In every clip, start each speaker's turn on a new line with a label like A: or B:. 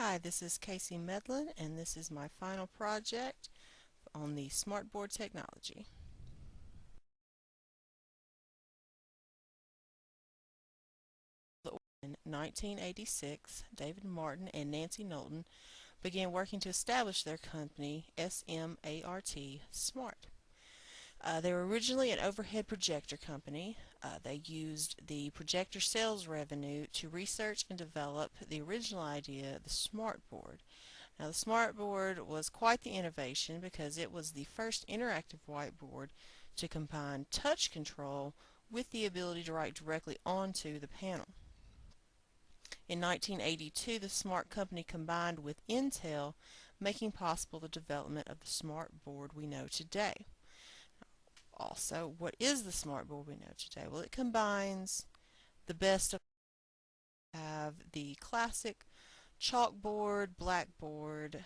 A: Hi, this is Kasey Medlin, and this is my final project on the smartboard technology. In 1986, David Martin and Nancy Knowlton began working to establish their company, SMART. They were originally an overhead projector company. They used the projector sales revenue to research and develop the original idea of the smartboard. Now, the smartboard was quite the innovation because it was the first interactive whiteboard to combine touch control with the ability to write directly onto the panel. In 1982, the Smart Company combined with Intel, making possible the development of the smartboard we know today. Also, what is the smartboard we know today? Well, it combines the best of have the classic chalkboard, blackboard,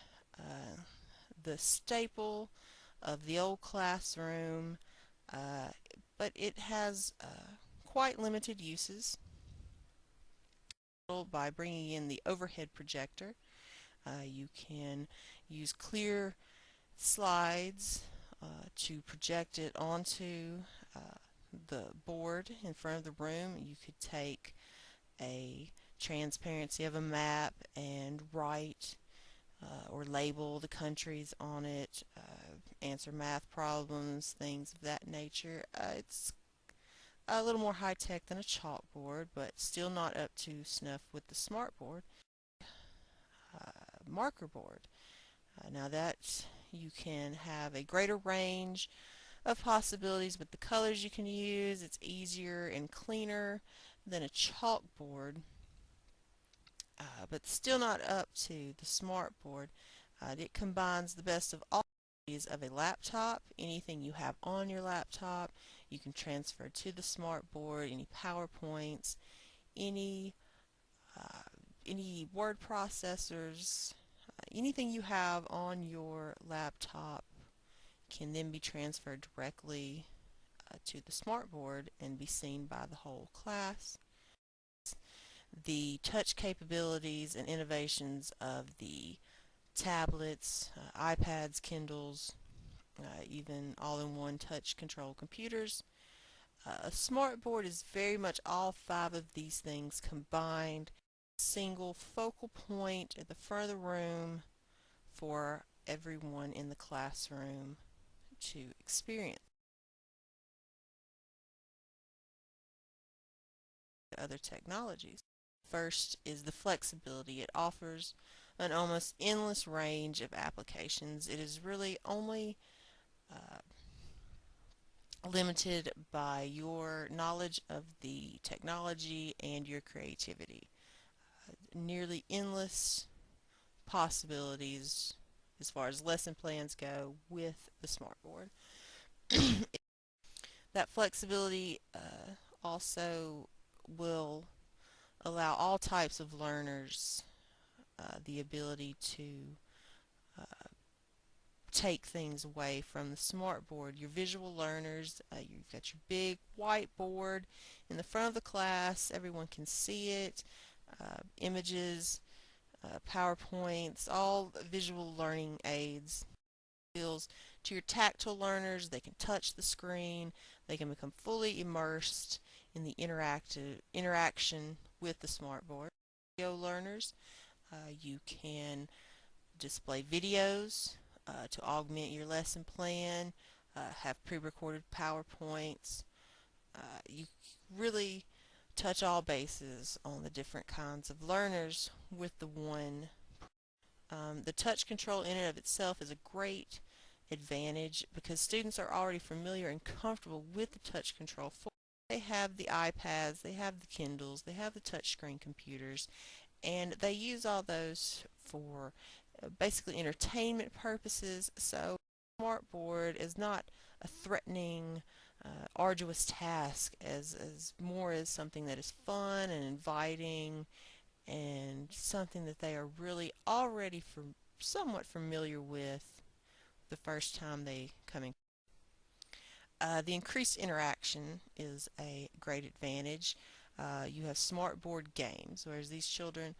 A: the staple of the old classroom, uh, but it has quite limited uses. By bringing in the overhead projector, you can use clear slides to project it onto the board in front of the room. You could take a transparency of a map and write or label the countries on it, answer math problems, things of that nature. It's a little more high-tech than a chalkboard, but still not up to snuff with the smartboard. Marker board. Now that you can have a greater range of possibilities with the colors you can use. It's easier and cleaner than a chalkboard, but still not up to the smartboard. It combines the best of all of a laptop. Anything you have on your laptop you can transfer to the smartboard. Any PowerPoints, any uh, any word processors, anything you have on your laptop can then be transferred directly to the smartboard and be seen by the whole class. The touch capabilities and innovations of the tablets, iPads, Kindles, even all-in-one touch control computers. A smartboard is very much all five of these things combined. A single focal point at the front of the room for everyone in the classroom to experience. Other technologies. First is the flexibility. It offers an almost endless range of applications. It is really only uh, limited by your knowledge of the technology and your creativity. Nearly endless possibilities as far as lesson plans go with the smartboard. That flexibility also will allow all types of learners the ability to uh, take things away from the smartboard. Your visual learners, you've got your big whiteboard in the front of the class. Everyone can see it. Images, PowerPoints, all visual learning aids. To your tactile learners, they can touch the screen. They can become fully immersed in the interaction with the smartboard. Video learners, you can display videos to augment your lesson plan, have pre-recorded PowerPoints. You really touch all bases on the different kinds of learners with the one. The touch control in and of itself is a great advantage because students are already familiar and comfortable with the touch control. They have the iPads, they have the Kindles, they have the touchscreen computers, and they use all those for basically entertainment purposes. So smartboard is not a threatening, arduous task as more as something that is fun and inviting and something that they are really already somewhat familiar with the first time they come in. The increased interaction is a great advantage. You have smartboard games, whereas these children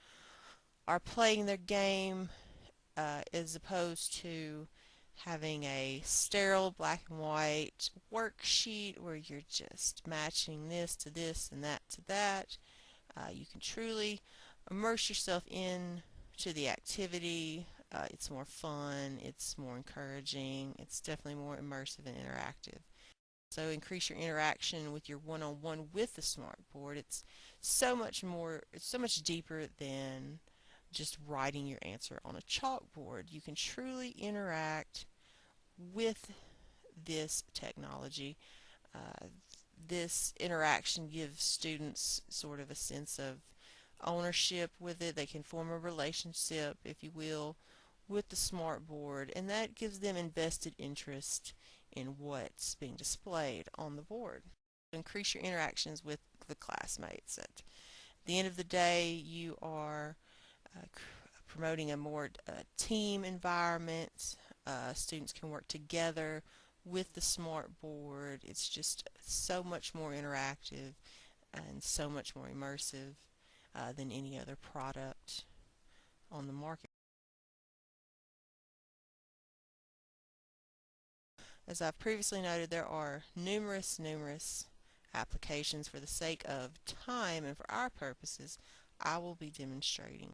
A: are playing their game as opposed to having a sterile black and white worksheet where you're just matching this to this and that to that. You can truly immerse yourself in to the activity. It's more fun, it's more encouraging, it's definitely more immersive and interactive. So increase your interaction with your one-on-one with the smartboard. It's so much more, it's so much deeper than just writing your answer on a chalkboard. You can truly interact with this technology. Uh, this interaction gives students sort of a sense of ownership with it. They can form a relationship, if you will, with the smartboard, and that gives them invested interest in what's being displayed on the board. Increase your interactions with the classmates. At the end of the day, you are promoting a more team environment. Students can work together with the smartboard. It's just so much more interactive and so much more immersive than any other product on the market. As I've previously noted, there are numerous applications. For the sake of time and for our purposes, I will be demonstrating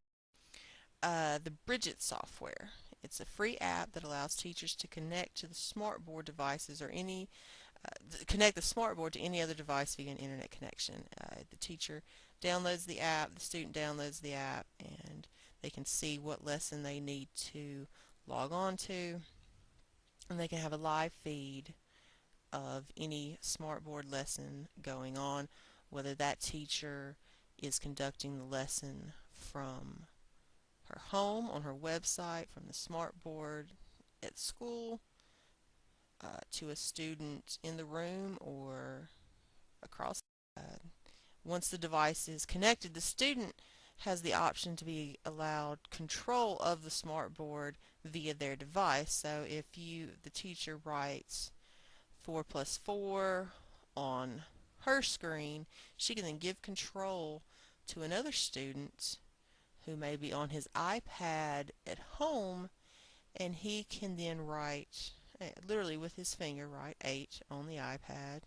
A: the Bridget software. It's a free app that allows teachers to connect to the smartboard devices or connect the smartboard to any other device via an internet connection. The teacher downloads the app, the student downloads the app, and they can see what lesson they need to log on to, and they can have a live feed of any smartboard lesson going on, whether that teacher is conducting the lesson from her home, on her website, from the smartboard at school, to a student in the room, or across. Once the device is connected, the student has the option to be allowed control of the smartboard via their device. So if the teacher writes 4 plus 4 on her screen, she can then give control to another student who may be on his iPad at home, and he can then write, literally with his finger, write 8 on the iPad,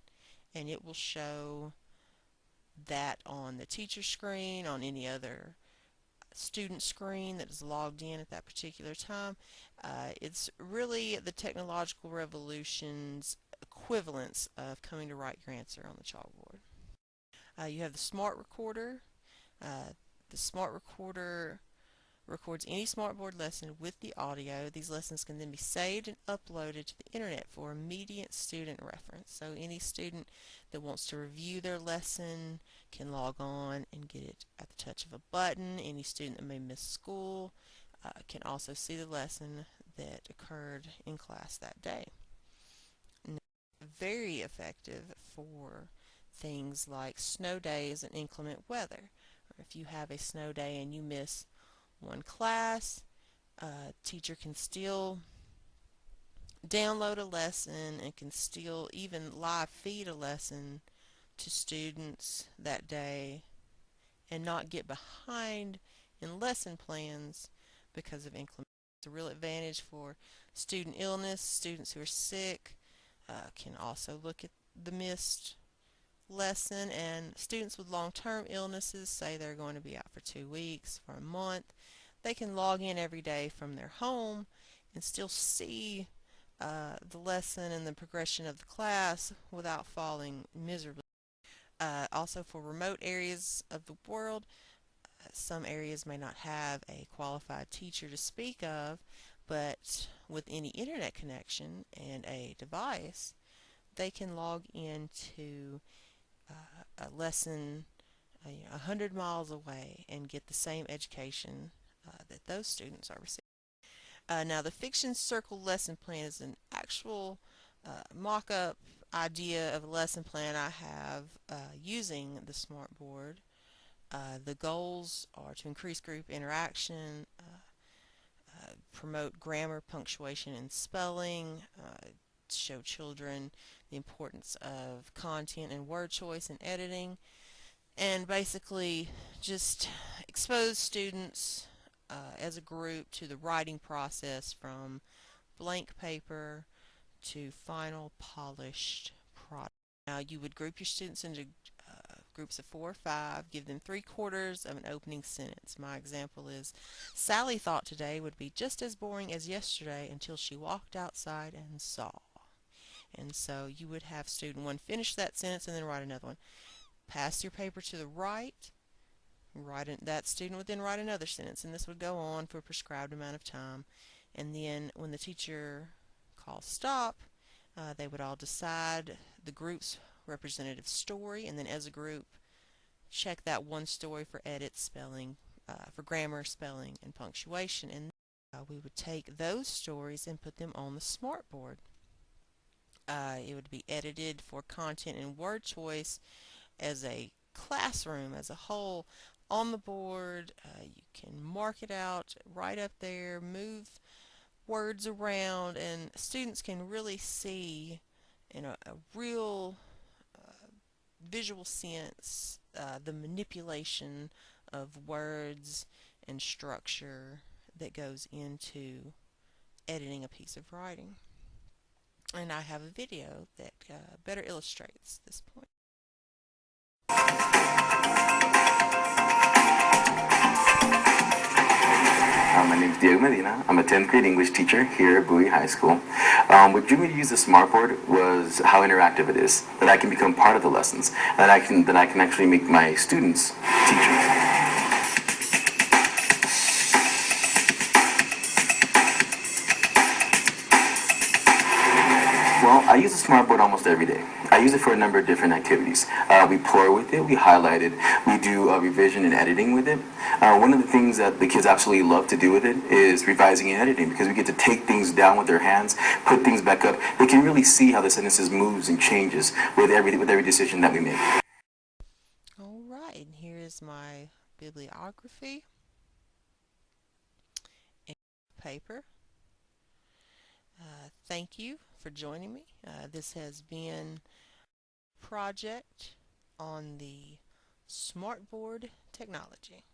A: and it will show that on the teacher screen, on any other student screen that is logged in at that particular time. It's really the technological revolution's equivalence of coming to write your answer on the chalkboard. You have the smart recorder. Uh, the smart recorder records any smartboard lesson with the audio. These lessons can then be saved and uploaded to the internet for immediate student reference. So any student that wants to review their lesson can log on and get it at the touch of a button. Any student that may miss school can also see the lesson that occurred in class that day. Now, very effective for things like snow days and inclement weather. Or if you have a snow day and you miss one class, teacher can still download a lesson and can still even live feed a lesson to students that day and not get behind in lesson plans because of inclement. It's a real advantage for student illness. Students who are sick can also look at the missed lesson, and students with long-term illnesses, say they're going to be out for 2 weeks, for a month, they can log in every day from their home and still see the lesson and the progression of the class without falling miserably. Also for remote areas of the world, some areas may not have a qualified teacher to speak of, but with any internet connection and a device, they can log into a lesson 100 miles away and get the same education that those students are receiving. Now, the Fiction Circle lesson plan is an actual mock-up idea of a lesson plan I have using the smartboard. The goals are to increase group interaction, promote grammar, punctuation, and spelling, show children the importance of content and word choice and editing, and basically just expose students as a group to the writing process from blank paper to final polished product. Now you would group your students into groups of 4 or 5, give them 3/4 of an opening sentence. My example is, Sally thought today would be just as boring as yesterday until she walked outside and saw. And so you would have student 1 finish that sentence and then write another one. Pass your paper to the right. That student would then write another sentence, and this would go on for a prescribed amount of time. And then when the teacher calls stop, they would all decide the group's representative story, and then as a group check that one story for edits, spelling, for grammar, spelling, and punctuation. And we would take those stories and put them on the smartboard. It would be edited for content and word choice as a classroom as a whole on the board. You can mark it out right up there, move words around, and students can really see in a real visual sense the manipulation of words and structure that goes into editing a piece of writing. And I have a video that better illustrates this point.
B: My name is Diego Medina. I'm a 10th grade English teacher here at Bowie High School. What drew me to use the smartboard was how interactive it is, that I can become part of the lessons, and that I can actually make my students teachers. Well, I use the smartboard almost every day. I use it for a number of different activities. We pour with it, we highlight it, we do revision and editing with it. One of the things that the kids absolutely love to do with it is revising and editing, because we get to take things down with their hands, put things back up. They can really see how the sentences moves and changes with every decision that we make.
A: All right, and here is my bibliography and paper. Thank you for joining me. This has been a project on the smartboard technology.